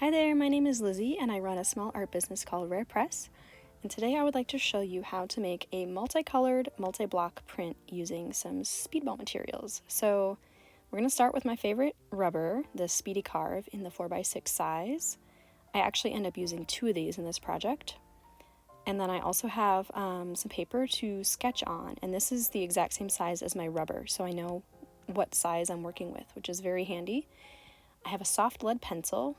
Hi there, my name is Lizzie and I run a small art business called Rare Press. And today I would like to show you how to make a multicolored multi-block print using some Speedball materials. So we're going to start with my favorite rubber, the Speedy Carve in the 4x6 size. I actually end up using 2 of these in this project. And then I also have some paper to sketch on, and this is the exact same size as my rubber, so I know what size I'm working with, which is very handy. I have a soft lead pencil.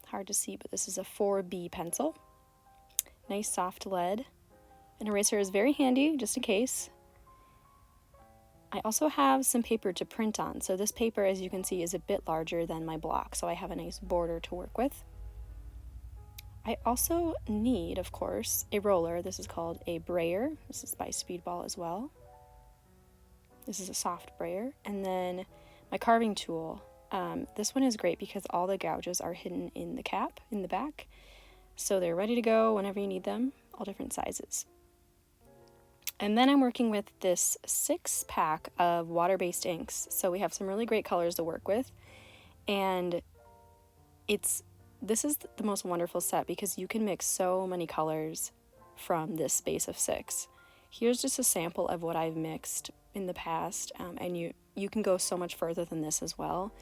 Hard to see, but this is a 4B pencil. Nice soft lead. An eraser is very handy, just in case. I also have some paper to print on. So this paper, as you can see, is a bit larger than my block, so I have a nice border to work with. I also need, of course, a roller. This is called a brayer. This is by Speedball as well. This is a soft brayer. And then my carving tool. This one is great because all the gouges are hidden in the cap, in the back. So they're ready to go whenever you need them, all different sizes. And then I'm working with this 6-pack of water-based inks. So we have some really great colors to work with. And this is the most wonderful set because you can mix so many colors from this base of 6. Here's just a sample of what I've mixed in the past, and you can go so much further than this as well.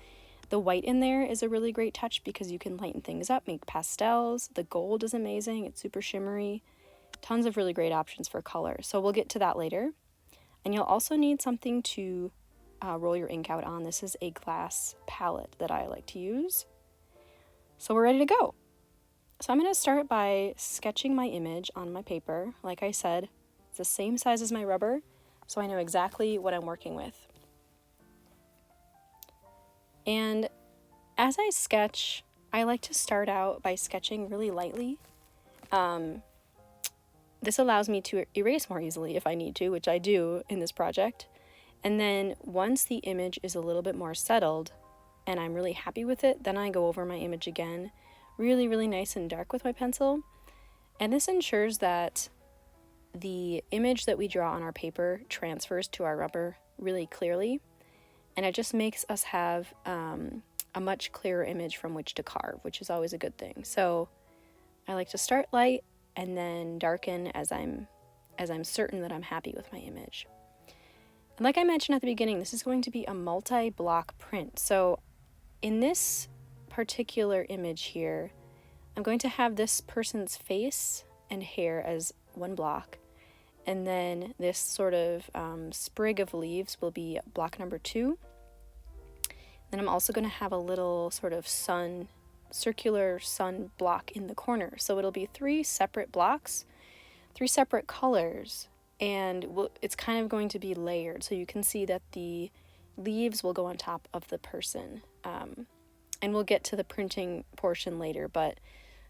The white in there is a really great touch because you can lighten things up, make pastels. The gold is amazing, it's super shimmery. Tons of really great options for color, so we'll get to that later. And you'll also need something to roll your ink out on. This is a glass palette that I like to use. So we're ready to go. So I'm going to start by sketching my image on my paper. Like I said, it's the same size as my rubber, so I know exactly what I'm working with. And as I sketch, I like to start out by sketching really lightly. This allows me to erase more easily if I need to, which I do in this project. And then once the image is a little bit more settled, and I'm really happy with it, then I go over my image again, really, really nice and dark with my pencil. And this ensures that the image that we draw on our paper transfers to our rubber really clearly. And it just makes us have a much clearer image from which to carve, which is always a good thing. So I like to start light and then darken as I'm certain that I'm happy with my image. And like I mentioned at the beginning, this is going to be a multi-block print. So in this particular image here, I'm going to have this person's face and hair as one block, and then this sort of sprig of leaves will be block number 2. Then I'm also going to have a little sort of circular sun block in the corner. So it'll be 3 separate blocks, 3 separate colors, and it's kind of going to be layered. So you can see that the leaves will go on top of the person. And we'll get to the printing portion later, but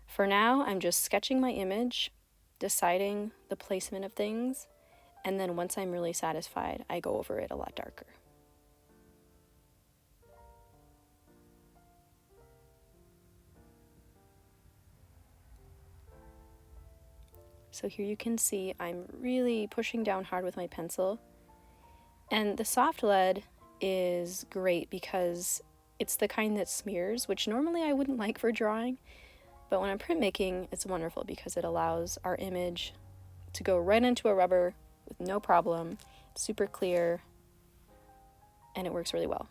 for now I'm just sketching my image, deciding the placement of things, and then once I'm really satisfied, I go over it a lot darker. So here you can see I'm really pushing down hard with my pencil, and the soft lead is great because it's the kind that smears, which normally I wouldn't like for drawing, but when I'm printmaking, it's wonderful because it allows our image to go right into a rubber with no problem. It's super clear, and it works really well.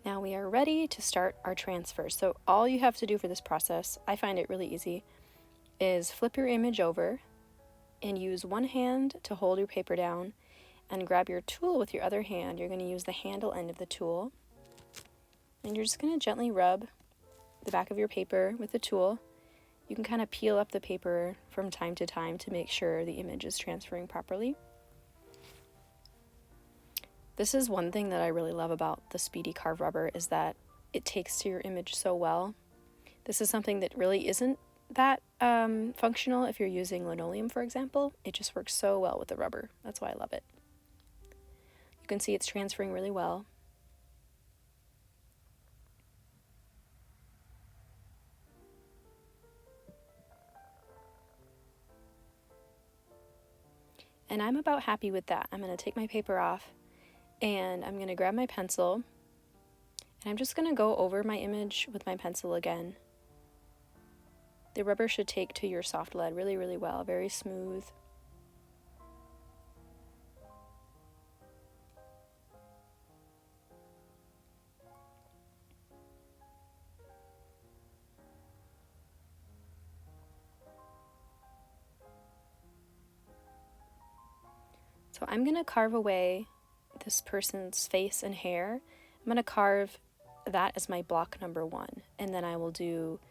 Now we are ready to start our transfer. So all you have to do for this process, I find it really easy, is flip your image over and use one hand to hold your paper down and grab your tool with your other hand. You're going to use the handle end of the tool, and you're just going to gently rub the back of your paper with the tool. You can kind of peel up the paper from time to time to make sure the image is transferring properly. This is one thing that I really love about the Speedy Carve rubber, is that it takes to your image so well. This is something that really isn't that functional if you're using linoleum, for example. It just works so well with the rubber. That's why I love it. You can see it's transferring really well. And I'm about happy with that. I'm going to take my paper off and I'm going to grab my pencil and I'm just going to go over my image with my pencil again. The rubber should take to your soft lead really, really well, very smooth. So I'm going to carve away this person's face and hair. I'm going to carve that as my block number 1, and then I will do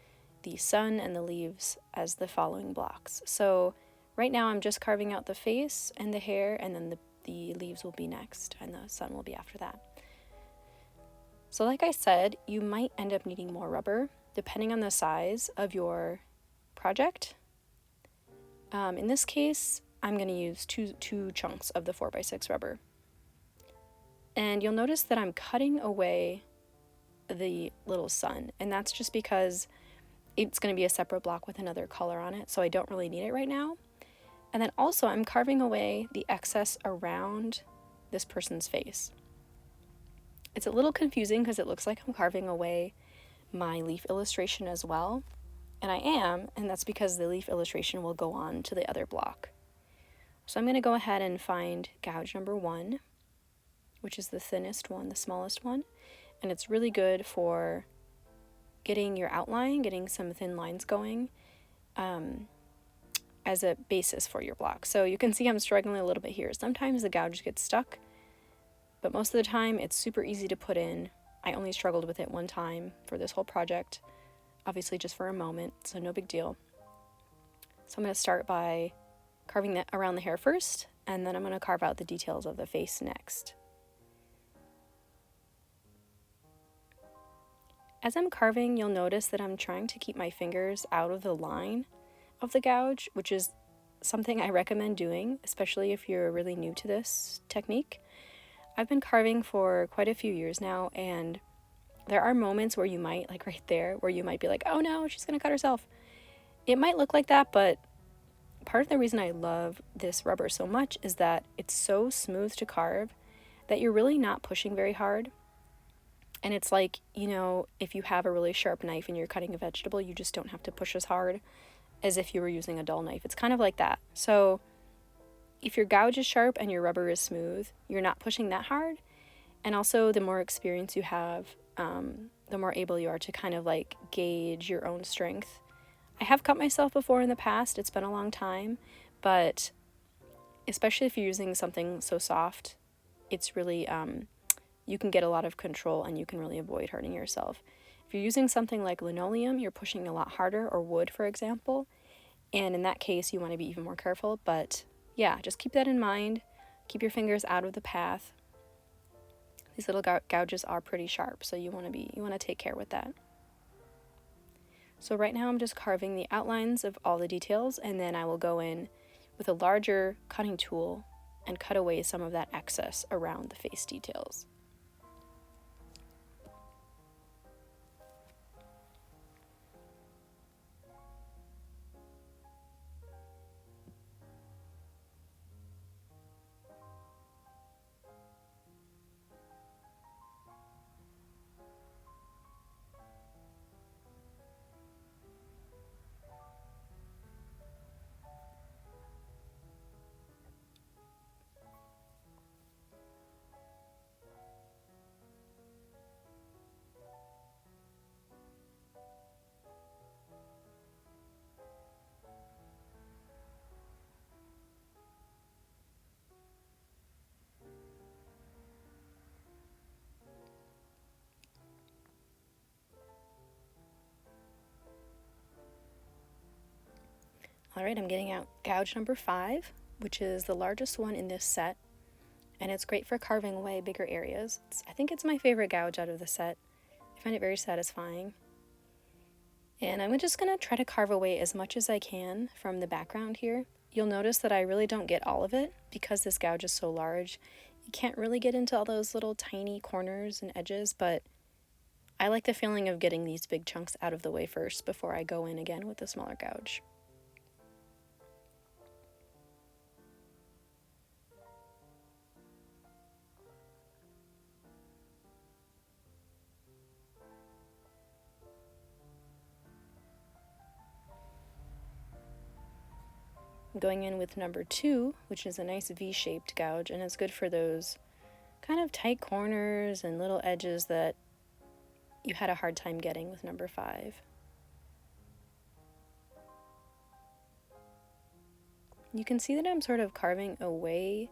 the sun and the leaves as the following blocks. So right now I'm just carving out the face and the hair, and then the leaves will be next, and the sun will be after that. So like I said, you might end up needing more rubber, depending on the size of your project. In this case, I'm going to use two chunks of the 4x6 rubber. And you'll notice that I'm cutting away the little sun, and that's just because it's going to be a separate block with another color on it, so I don't really need it right now. And then also I'm carving away the excess around this person's face. It's a little confusing because it looks like I'm carving away my leaf illustration as well, and I am, and that's because the leaf illustration will go on to the other block. So I'm going to go ahead and find gouge number 1, which is the thinnest one, the smallest one, and it's really good for getting your outline, getting some thin lines going as a basis for your block. So you can see I'm struggling a little bit here. Sometimes the gouge gets stuck, but most of the time it's super easy to put in. I only struggled with it one time for this whole project, obviously just for a moment, so no big deal. So I'm going to start by carving that around the hair first, and then I'm going to carve out the details of the face next. As I'm carving, you'll notice that I'm trying to keep my fingers out of the line of the gouge, which is something I recommend doing, especially if you're really new to this technique. I've been carving for quite a few years now, and there are moments where you might, like right there, where you might be like, oh no, she's gonna cut herself. It might look like that, but part of the reason I love this rubber so much is that it's so smooth to carve that you're really not pushing very hard. And it's like, you know, if you have a really sharp knife and you're cutting a vegetable, you just don't have to push as hard as if you were using a dull knife. It's kind of like that. So if your gouge is sharp and your rubber is smooth, you're not pushing that hard. And also the more experience you have, the more able you are to kind of like gauge your own strength. I have cut myself before in the past. It's been a long time, but especially if you're using something so soft, it's really, you can get a lot of control and you can really avoid hurting yourself. If you're using something like linoleum, you're pushing a lot harder, or wood, for example, and in that case, you want to be even more careful. But yeah, just keep that in mind. Keep your fingers out of the path. These little gouges are pretty sharp, so you want to take care with that. So right now I'm just carving the outlines of all the details, and then I will go in with a larger cutting tool and cut away some of that excess around the face details. Alright, I'm getting out gouge number 5, which is the largest one in this set, and it's great for carving away bigger areas. I think it's my favorite gouge out of the set. I find it very satisfying. And I'm just going to try to carve away as much as I can from the background here. You'll notice that I really don't get all of it because this gouge is so large. You can't really get into all those little tiny corners and edges, but I like the feeling of getting these big chunks out of the way first before I go in again with the smaller gouge. I'm going in with number 2, which is a nice V-shaped gouge, and it's good for those kind of tight corners and little edges that you had a hard time getting with number 5. You can see that I'm sort of carving away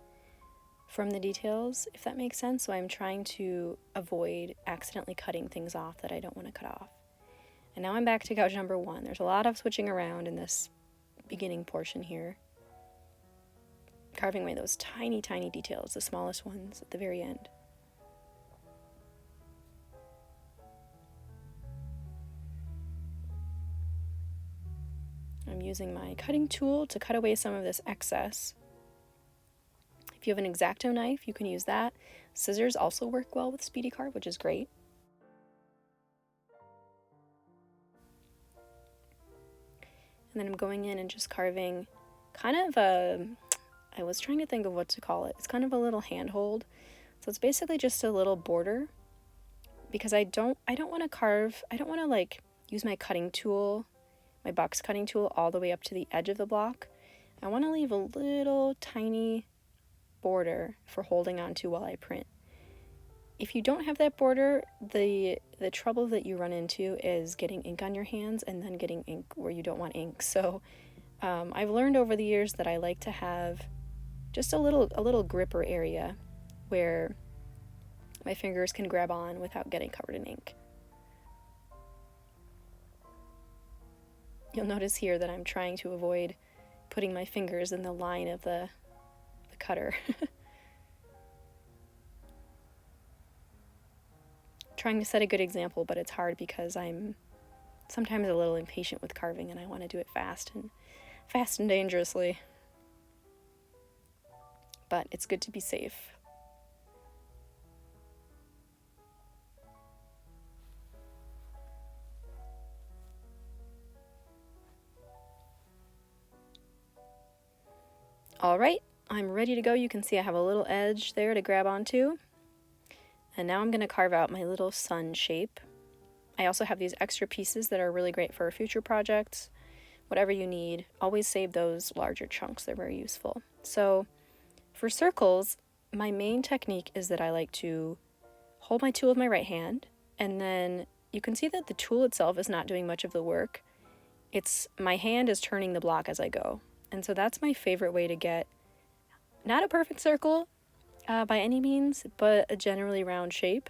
from the details, if that makes sense, so I'm trying to avoid accidentally cutting things off that I don't want to cut off. And now I'm back to gouge number 1. There's a lot of switching around in this beginning portion here, carving away those tiny, tiny details, the smallest ones at the very end. I'm using my cutting tool to cut away some of this excess. If you have an X-Acto knife, you can use that. Scissors also work well with Speedy Carve, which is great. And then I'm going in and just carving kind of I was trying to think of what to call it. It's kind of a little handhold. So it's basically just a little border, because I don't want to carve, I don't want to like use my cutting tool, my box cutting tool, all the way up to the edge of the block. I want to leave a little tiny border for holding on to while I print. If you don't have that border, the trouble that you run into is getting ink on your hands and then getting ink where you don't want ink. So I've learned over the years that I like to have just a little gripper area where my fingers can grab on without getting covered in ink. You'll notice here that I'm trying to avoid putting my fingers in the line of the cutter. Trying to set a good example, but it's hard because I'm sometimes a little impatient with carving and I want to do it fast and dangerously. But it's good to be safe. All right, I'm ready to go. You can see I have a little edge there to grab onto. And now I'm going to carve out my little sun shape. I also have these extra pieces that are really great for future projects. Whatever you need, always save those larger chunks. They're very useful. So for circles, my main technique is that I like to hold my tool with my right hand, and then you can see that the tool itself is not doing much of the work. My hand is turning the block as I go. And so that's my favorite way to get not a perfect circle by any means, but a generally round shape.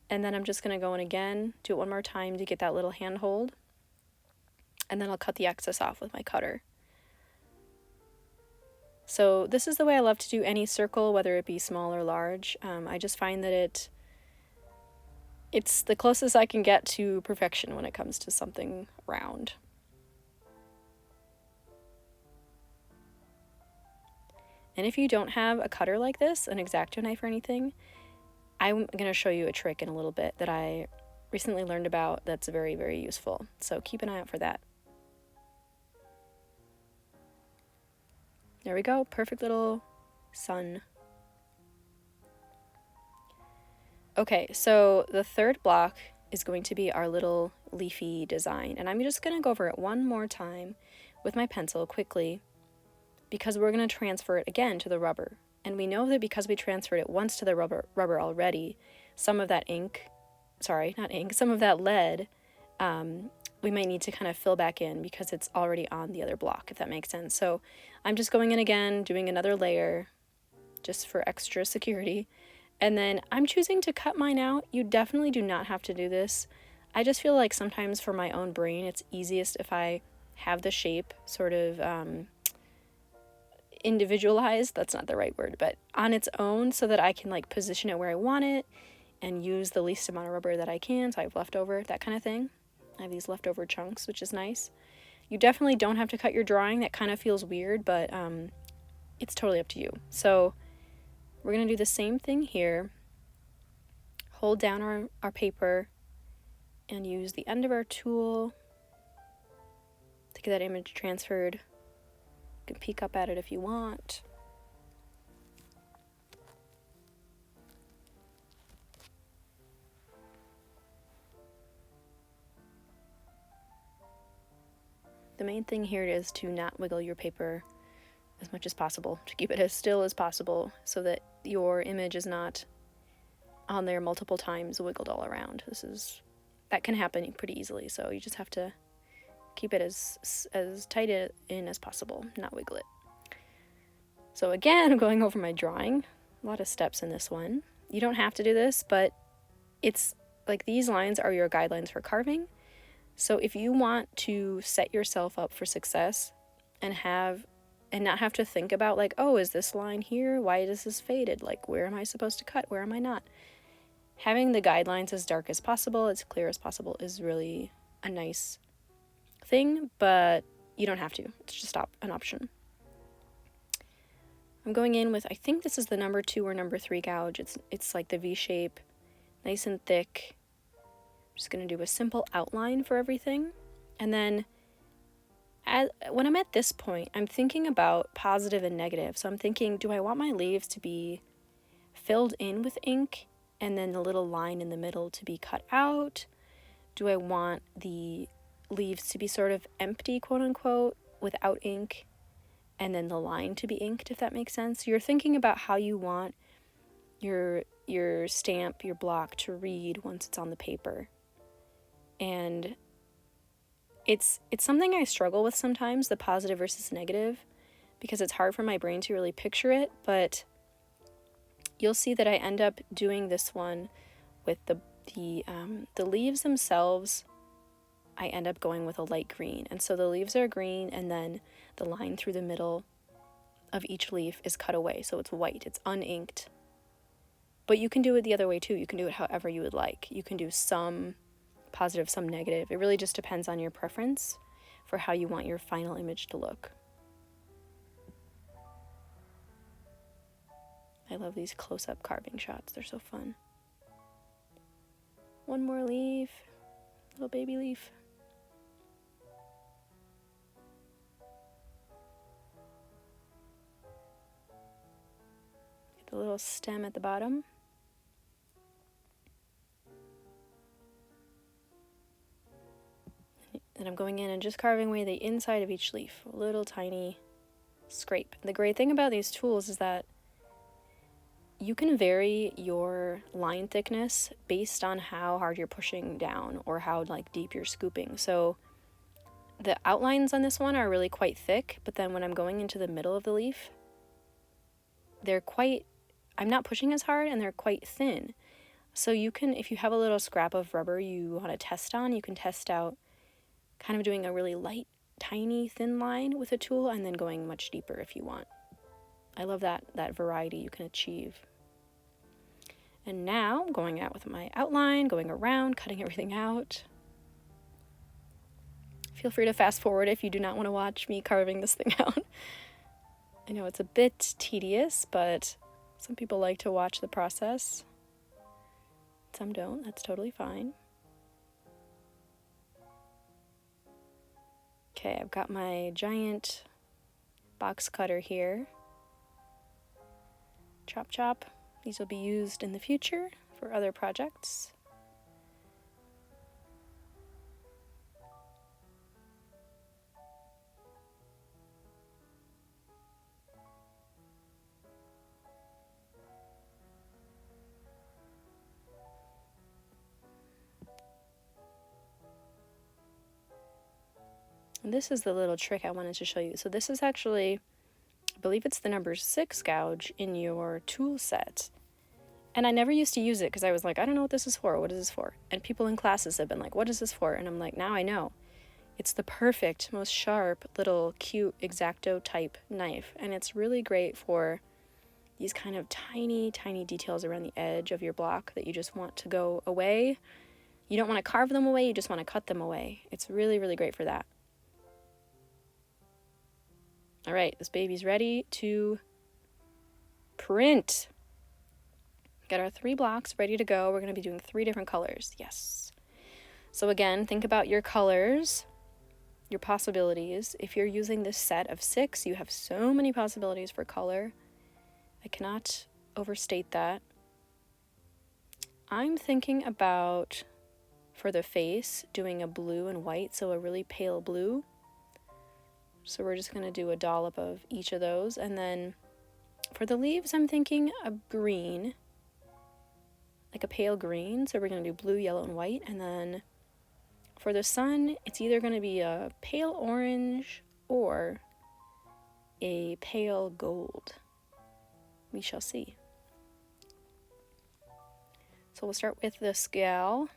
And then I'm just going to go in again, do it one more time to get that little hand hold. And then I'll cut the excess off with my cutter. So this is the way I love to do any circle, whether it be small or large. I just find that it's the closest I can get to perfection when it comes to something round. And if you don't have a cutter like this, an X-Acto knife or anything, I'm going to show you a trick in a little bit that I recently learned about that's very, very useful. So keep an eye out for that. There we go, perfect little sun. Okay, so the third block is going to be our little leafy design. And I'm just going to go over it one more time with my pencil quickly, because we're going to transfer it again to the rubber. And we know that because we transferred it once to the rubber already, some of that some of that lead, we might need to kind of fill back in because it's already on the other block, if that makes sense. So I'm just going in again, doing another layer just for extra security. And then I'm choosing to cut mine out. You definitely do not have to do this. I just feel like sometimes for my own brain, it's easiest if I have the shape sort of individualized, that's not the right word, but on its own, so that I can like position it where I want it and use the least amount of rubber that I can, so I have leftover, that kind of thing. I have these leftover chunks, which is nice. You definitely don't have to cut your drawing. That kind of feels weird, but it's totally up to you. So we're going to do the same thing here. Hold down our paper and use the end of our tool to get that image transferred. You can peek up at it if you want. The main thing here is to not wiggle your paper as much as possible, to keep it as still as possible so that your image is not on there multiple times wiggled all around. That can happen pretty easily, so you just have to keep it as tight in as possible, not wiggle it. So again, I'm going over my drawing. A lot of steps in this one. You don't have to do this, but it's like these lines are your guidelines for carving. So if you want to set yourself up for success and not have to think about like, oh, is this line here? Why is this faded? Like, where am I supposed to cut? Where am I not? Having the guidelines as dark as possible, as clear as possible is really a nice thing, but you don't have to. It's just an option. I'm going in with, I think this is the number 2 or number 3 gouge. It's like the V shape, nice and thick. I'm just going to do a simple outline for everything. And then when I'm at this point, I'm thinking about positive and negative. So I'm thinking, do I want my leaves to be filled in with ink and then the little line in the middle to be cut out? Do I want the leaves to be sort of empty, quote unquote, without ink, and then the line to be inked, if that makes sense? So you're thinking about how you want your stamp, your block to read once it's on the paper. And it's something I struggle with sometimes, the positive versus negative, because it's hard for my brain to really picture it, but you'll see that I end up doing this one with the leaves themselves. I end up going with a light green, and so the leaves are green, and then the line through the middle of each leaf is cut away, so it's white, it's uninked. But you can do it the other way too. You can do it however you would like. You can do some positive, some negative. It really just depends on your preference for how you want your final image to look. I love these close-up carving shots. They're so fun. One more leaf, little baby leaf. Get the little stem at the bottom. Then I'm going in and just carving away the inside of each leaf, a little tiny scrape. The great thing about these tools is that you can vary your line thickness based on how hard you're pushing down or how like deep you're scooping. So the outlines on this one are really quite thick, but then when I'm going into the middle of the leaf, I'm not pushing as hard and they're quite thin. So you can, if you have a little scrap of rubber you want to test on, you can test out kind of doing a really light, tiny, thin line with a tool and then going much deeper if you want. I love that variety you can achieve. And now I'm going out with my outline, going around, cutting everything out. Feel free to fast forward if you do not want to watch me carving this thing out. I know it's a bit tedious, but some people like to watch the process. Some don't, that's totally fine. Okay, I've got my giant box cutter here. Chop, chop. These will be used in the future for other projects. And this is the little trick I wanted to show you. So this is actually, I believe it's the number 6 gouge in your tool set. And I never used to use it because I was like, I don't know what this is for. What is this for? And people in classes have been like, what is this for? And I'm like, now I know. It's the perfect, most sharp, little cute X-Acto type knife. And it's really great for these kind of tiny, tiny details around the edge of your block that you just want to go away. You don't want to carve them away, you just want to cut them away. It's really, really great for that. All right, this baby's ready to print. Got our 3 blocks ready to go. We're going to be doing 3 different colors. Yes. So again, think about your colors, your possibilities. If you're using this set of 6, you have so many possibilities for color. I cannot overstate that. I'm thinking about, for the face, doing a blue and white, so a really pale blue. So we're just going to do a dollop of each of those. And then for the leaves, I'm thinking a green, like a pale green. So we're going to do blue, yellow, and white. And then for the sun, it's either going to be a pale orange or a pale gold. We shall see. So we'll start with this gal.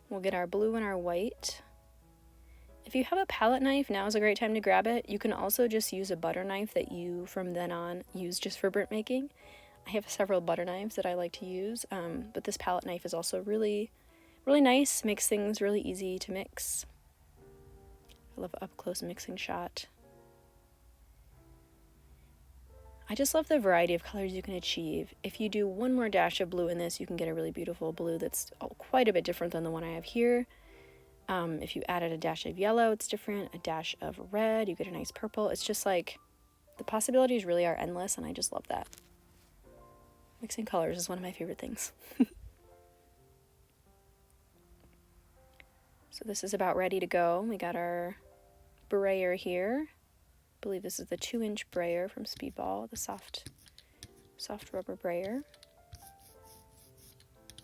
We'll get our blue and our white. If you have a palette knife, now is a great time to grab it. You can also just use a butter knife that you, from then on, use just for print making. I have several butter knives that I like to use, but this palette knife is also really, really nice. Makes things really easy to mix. I love an up-close mixing shot. I just love the variety of colors you can achieve. If you do one more dash of blue in this, you can get a really beautiful blue that's quite a bit different than the one I have here. If you added a dash of yellow, it's different. A dash of red, you get a nice purple. It's just like, the possibilities really are endless, and I just love that. Mixing colors is one of my favorite things. So this is about ready to go. We got our brayer here. I believe this is the 2-inch brayer from Speedball, the soft rubber brayer.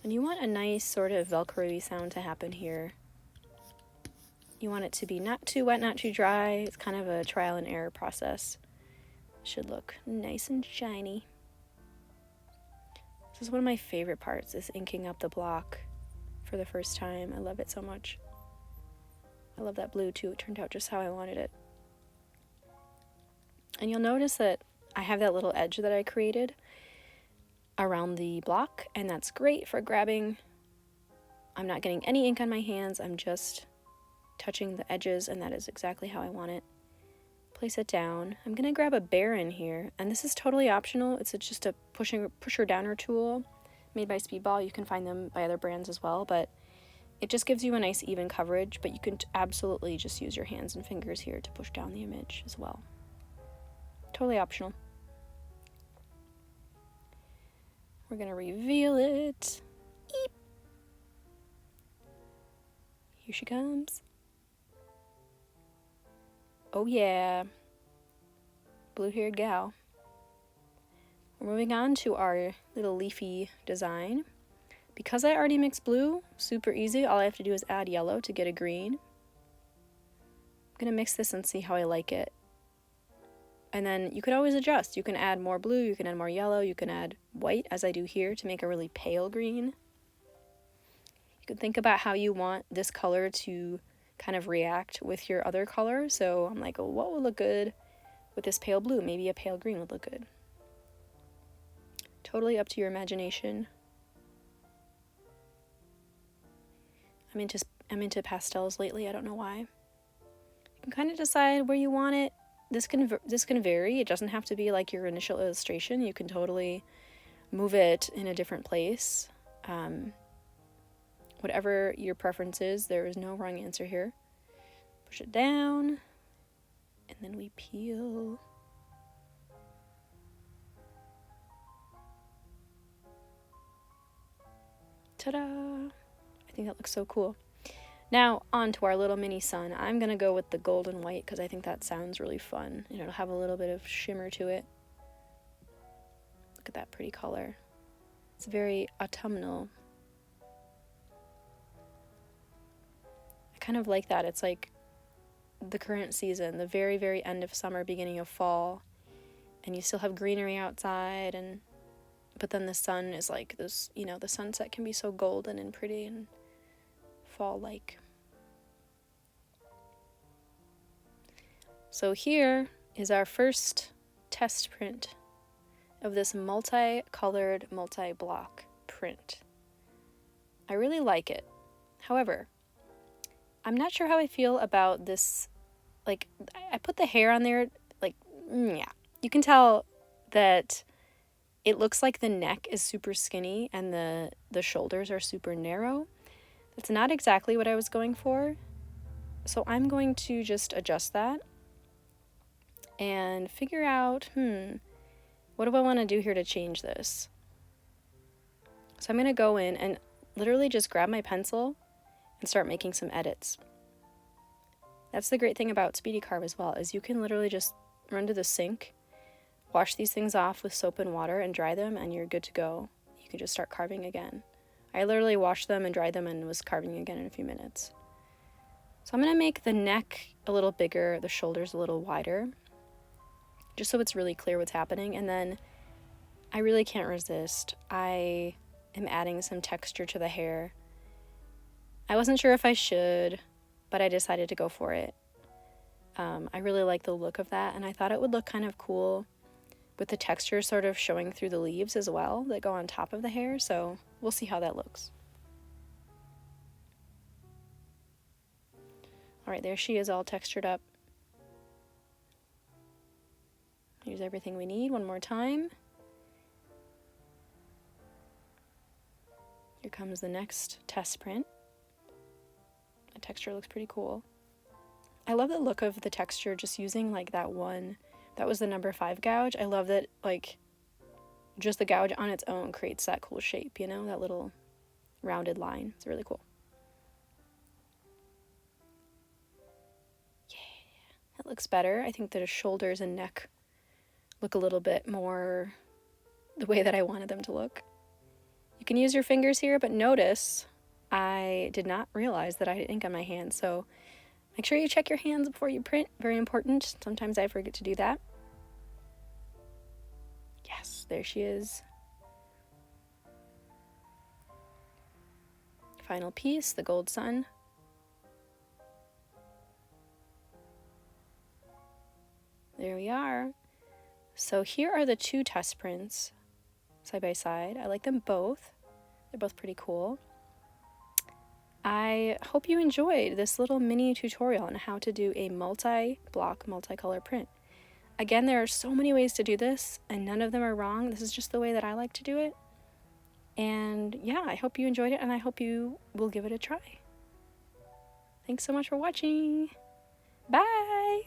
And you want a nice sort of Velcro-y sound to happen here. You want it to be not too wet, not too dry. It's kind of a trial and error process. Should look nice and shiny. This is one of my favorite parts, is inking up the block for the first time. I love it so much. I love that blue too. It turned out just how I wanted it. And you'll notice that I have that little edge that I created around the block, and that's great for grabbing. I'm not getting any ink on my hands. I'm just touching the edges, and that is exactly how I want it. Place it down. I'm gonna grab a Baron here, and this is totally optional. It's just a pusher downer tool made by Speedball. You can find them by other brands as well, but it just gives you a nice even coverage, but you can absolutely just use your hands and fingers here to push down the image as well. Totally optional. We're gonna reveal it. Eep. Here she comes. Oh yeah, blue-haired gal. We're moving on to our little leafy design. Because I already mixed blue, super easy. All I have to do is add yellow to get a green. I'm gonna mix this and see how I like it. And then you could always adjust. You can add more blue, you can add more yellow, you can add white, as I do here, to make a really pale green. You can think about how you want this color to kind of react with your other color. So I'm like, oh, what would look good with this pale blue? Maybe a pale green would look good. Totally up to your imagination. I'm into pastels lately. I don't know why. You can kind of decide where you want it. This can vary. It doesn't have to be like your initial illustration. You can totally move it in a different place. Whatever your preference is, there is no wrong answer here. Push it down, and then we peel. Ta-da! I think that looks so cool. Now, on to our little mini sun. I'm going to go with the gold and white because I think that sounds really fun. And it'll have a little bit of shimmer to it. Look at that pretty color. It's very autumnal. I kind of like that. It's like the current season, the very, very end of summer, beginning of fall. And you still have greenery outside, but then the sun is like this, you know, the sunset can be so golden and pretty and fall-like. So here is our first test print of this multi-colored, multi-block print. I really like it. However, I'm not sure how I feel about this. Like, I put the hair on there, like, yeah. You can tell that it looks like the neck is super skinny and the shoulders are super narrow. That's not exactly what I was going for. So I'm going to just adjust that and figure out, what do I want to do here to change this? So I'm going to go in and literally just grab my pencil and start making some edits. That's the great thing about Speedy Carve as well, is you can literally just run to the sink, wash these things off with soap and water and dry them, and you're good to go. You can just start carving again. I literally washed them and dried them and was carving again in a few minutes. So I'm going to make the neck a little bigger, the shoulders a little wider, just so it's really clear what's happening. And then I really can't resist. I am adding some texture to the hair. I wasn't sure if I should, but I decided to go for it. I really like the look of that, and I thought it would look kind of cool with the texture sort of showing through the leaves as well that go on top of the hair, so we'll see how that looks. Alright, there she is all textured up. Here's everything we need one more time. Here comes the next test print. The texture looks pretty cool. I love the look of the texture just using like that one, that was the number 5 gouge. I love that like just the gouge on its own creates that cool shape, you know, that little rounded line. It's really cool. Yeah, it looks better. I think the shoulders and neck look a little bit more the way that I wanted them to look. You can use your fingers here, but notice I did not realize that I had ink on my hands, so make sure you check your hands before you print. Very important. Sometimes I forget to do that. Yes, there she is. Final piece, the gold sun. There we are. So here are the two test prints side by side. I like them both. They're both pretty cool. I hope you enjoyed this little mini tutorial on how to do a multi-block, multicolor print. Again, there are so many ways to do this, and none of them are wrong. This is just the way that I like to do it. And yeah, I hope you enjoyed it, and I hope you will give it a try. Thanks so much for watching. Bye!